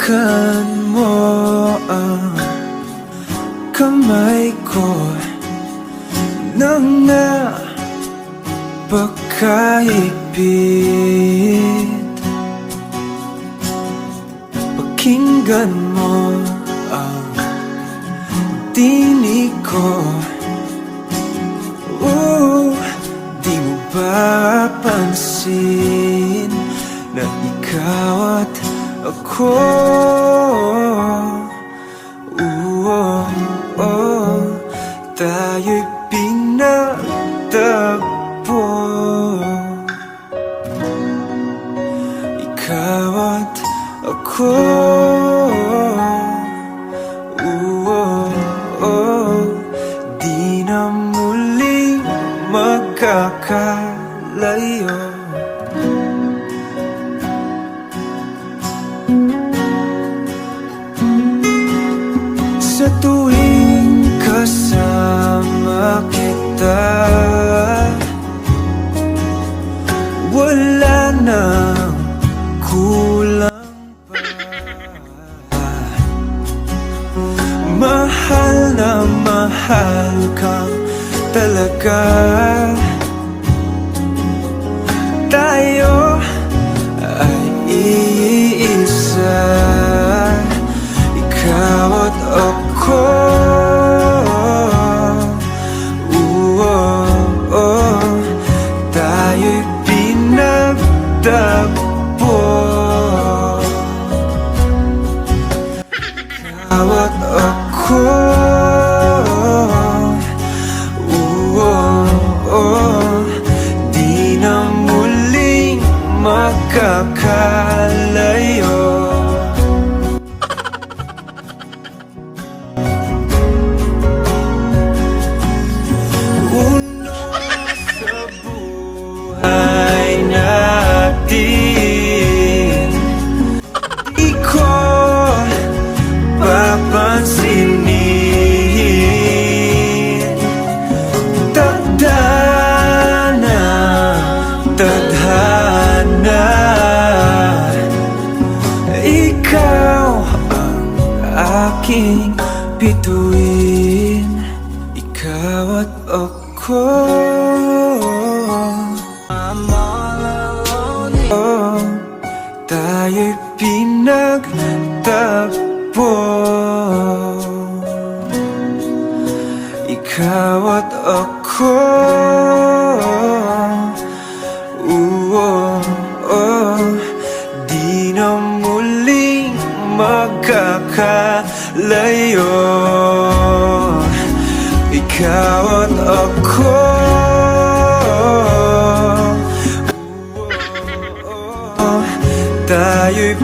Hawakan mo ang kamay ko nang napakahigpit. Pakinggan mo ang tinig ko. Di mo ba pansin na ikaw at ako? Tayo'y pinagtagpo. Ikaw at ako. Di na muling magkakalayo. Sa tuwing kasama kita, wala nang kulang pa. Mahal na mahal kang talaga. Tayo ay iisa, ikaw at ako. Tayo'y pinagtagpo. Ikaw at ako. Di na muling magkakalayo. Tadhana, ikaw ang aking bituin. Ikaw at ako. Tayo'y pinagtagpo. Ikaw at ako. Di na muling magkakalayo. Ikaw at ako. Tayo'y